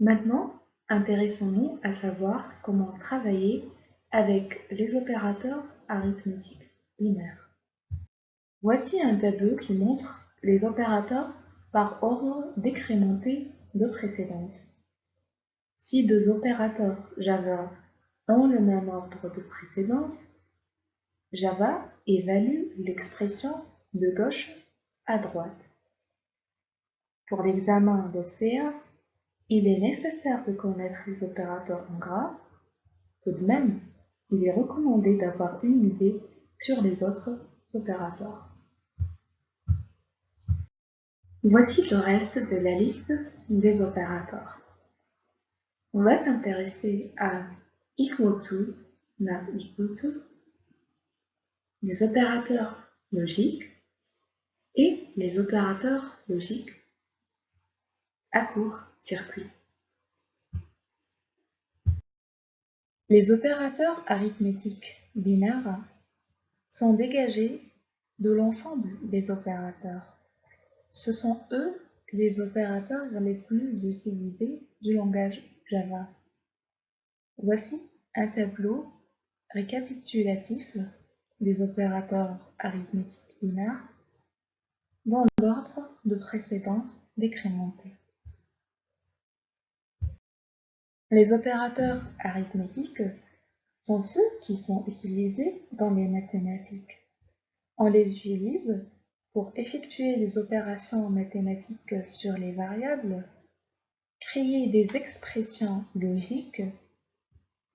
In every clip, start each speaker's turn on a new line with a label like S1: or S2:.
S1: Maintenant, intéressons-nous à savoir comment travailler avec les opérateurs arithmétiques binaires. Voici un tableau qui montre les opérateurs par ordre décrémenté de précédence. Si deux opérateurs Java ont le même ordre de précédence, Java évalue l'expression de gauche à droite. Pour l'examen de CA, il est nécessaire de connaître les opérateurs en gras. Tout de même, il est recommandé d'avoir une idée sur les autres opérateurs. Voici le reste de la liste des opérateurs. On va s'intéresser à equal to, not equal to, les opérateurs logiques et les opérateurs logiques à court circuit. Les opérateurs arithmétiques binaires sont dégagés de l'ensemble des opérateurs. Ce sont eux les opérateurs les plus utilisés du langage Java. Voici un tableau récapitulatif des opérateurs arithmétiques binaires dans l'ordre de précédence décrémenté. Les opérateurs arithmétiques sont ceux qui sont utilisés dans les mathématiques. On les utilise pour effectuer des opérations mathématiques sur les variables, créer des expressions logiques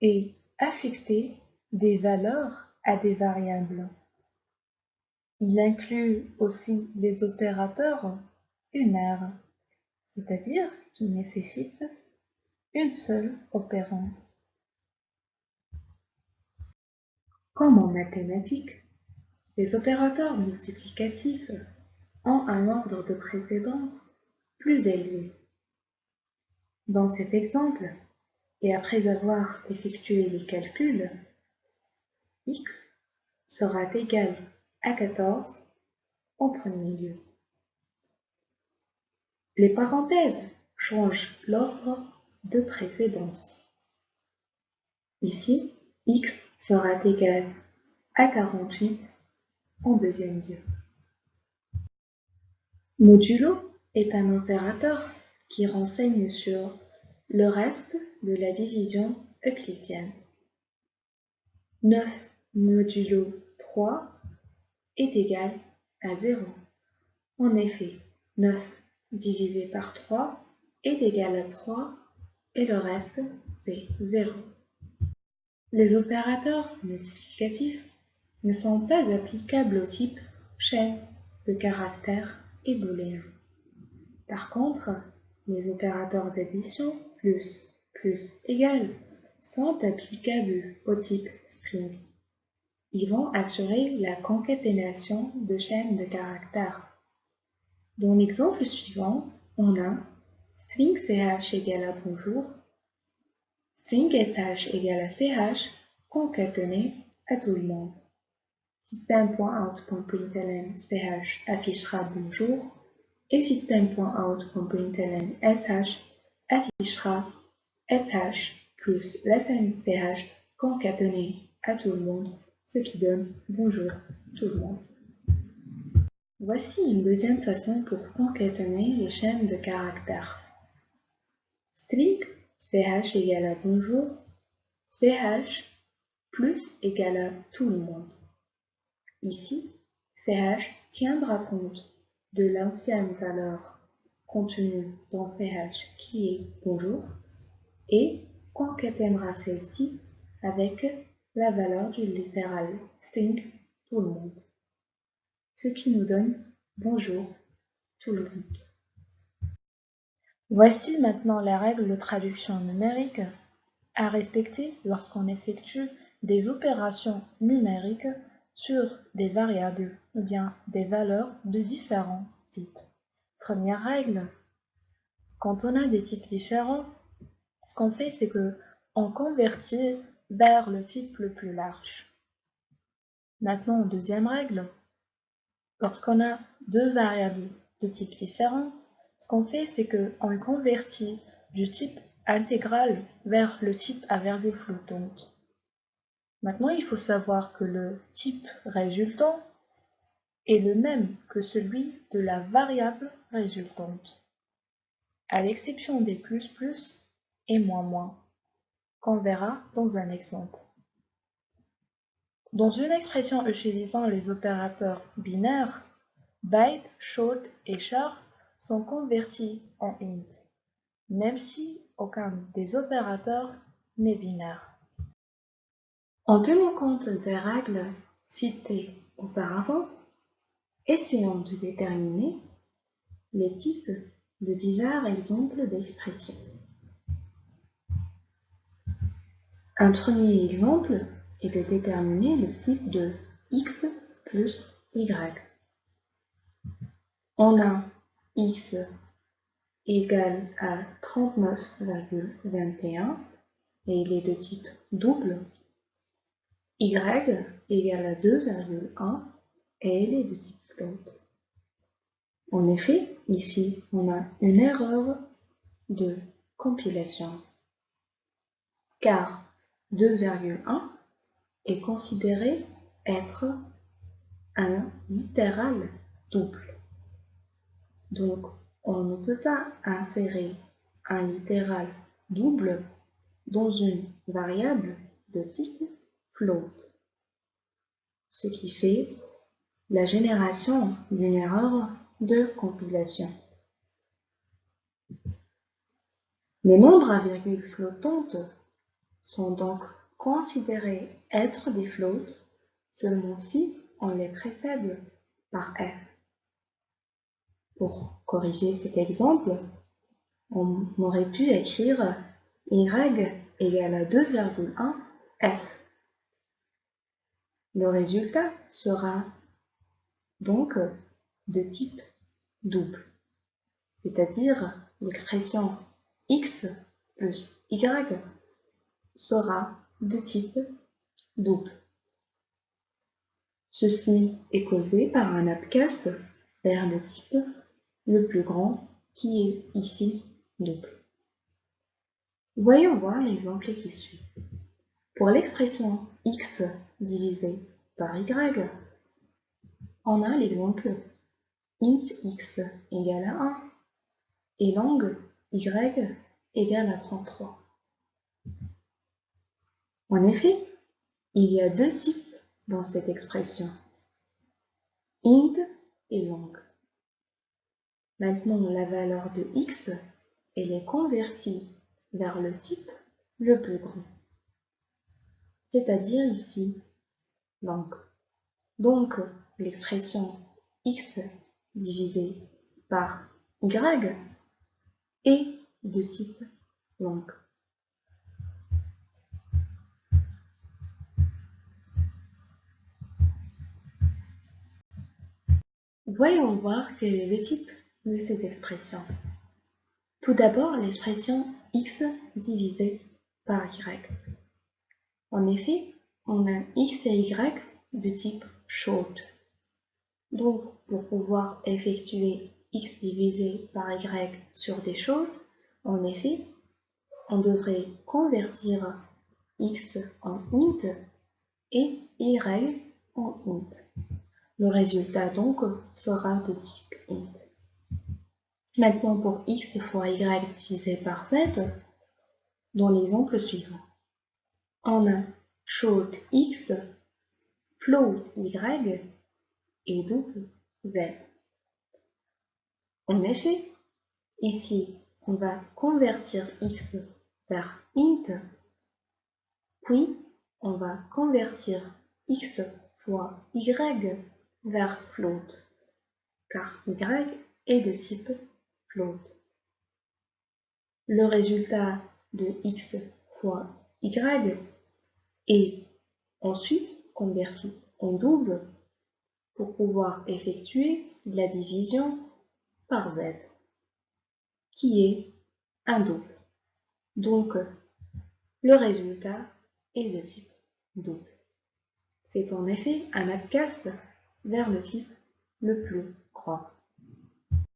S1: et affecter des valeurs à des variables. Il inclut aussi les opérateurs unaires, c'est-à-dire qui nécessitent une seule opérande. Comme en mathématiques, les opérateurs multiplicatifs ont un ordre de précédence plus élevé. Dans cet exemple, et après avoir effectué les calculs, x sera égal à 14 en premier lieu. Les parenthèses changent l'ordre de précédence. Ici, x sera égal à 48 en deuxième lieu. Modulo est un opérateur qui renseigne sur le reste de la division euclidienne. 9 modulo 3 est égal à 0. En effet, 9 divisé par 3 est égal à 3 et le reste, c'est 0. Les opérateurs multiplicatifs ne sont pas applicables au type chaîne de caractères et booléen. Par contre, les opérateurs d'addition plus égal sont applicables au type string. Ils vont assurer la concaténation de chaînes de caractères. Dans l'exemple suivant, on a string ch égale à bonjour, string sh égale à ch concaténé à tout le monde. Système.out.println ch affichera bonjour et système.out.println sh affichera sh plus la chaîne ch concaténée à tout le monde, ce qui donne bonjour tout le monde. Voici une deuxième façon pour concaténer les chaînes de caractères. String ch égale à bonjour, ch plus égale à tout le monde. Ici, ch tiendra compte de l'ancienne valeur contenue dans ch qui est bonjour et concaténera celle-ci avec la valeur du littéral string tout le monde, ce qui nous donne bonjour tout le monde. Voici maintenant les règles de traduction numérique à respecter lorsqu'on effectue des opérations numériques sur des variables ou bien des valeurs de différents types. Première règle, quand on a des types différents, ce qu'on fait c'est qu'on convertit vers le type le plus large. Maintenant, deuxième règle, lorsqu'on a deux variables de types différents, ce qu'on fait c'est qu'on convertit du type intégrale vers le type à virgule flottante. Maintenant, il faut savoir que le type résultant est le même que celui de la variable résultante, à l'exception des plus et moins, qu'on verra dans un exemple. Dans une expression utilisant les opérateurs binaires, byte, short et char sont convertis en int, même si aucun des opérateurs n'est binaire. En tenant compte des règles citées auparavant, essayons de déterminer les types de divers exemples d'expressions. Un premier exemple est de déterminer le type de x plus y. On a x égale à 39,21 et il est de type double. Y égale à 2,1 et il est de type float. En effet, ici, on a une erreur de compilation, car 2,1 est considéré être un littéral double. Donc, on ne peut pas insérer un littéral double dans une variable de type float, ce qui fait la génération d'une erreur de compilation. Les nombres à virgule flottante sont donc considérés être des floats seulement si on les précède par f. Pour corriger cet exemple, on aurait pu écrire y égale à 2,1 f. Le résultat sera donc de type double, c'est-à-dire l'expression x plus y sera de type double. Ceci est causé par un upcast vers le type le plus grand qui est ici double. Voyons voir l'exemple qui suit. Pour l'expression x divisé par y, on a l'exemple int x égale à 1 et long y égale à 33. En effet, il y a deux types dans cette expression, int et long. Maintenant, la valeur de x, elle est convertie vers le type le plus grand, c'est-à-dire ici long. Donc, l'expression x divisé par y est de type long. Voyons voir quel est le type de ces expressions. Tout d'abord, l'expression x divisé par y. En effet, on a x et y de type short. Donc, pour pouvoir effectuer x divisé par y sur des shorts, en effet, on devrait convertir x en int et y en int. Le résultat donc sera de type int. Maintenant pour x fois y divisé par z, dans l'exemple suivant, on a short x, float y et double z. En effet, ici, on va convertir x vers int, puis on va convertir x fois y vers float, car y est de type float. Le résultat de x fois y est ensuite converti en double pour pouvoir effectuer la division par z, qui est un double. Donc, le résultat est de type double. C'est en effet un upcast vers le type le plus grand.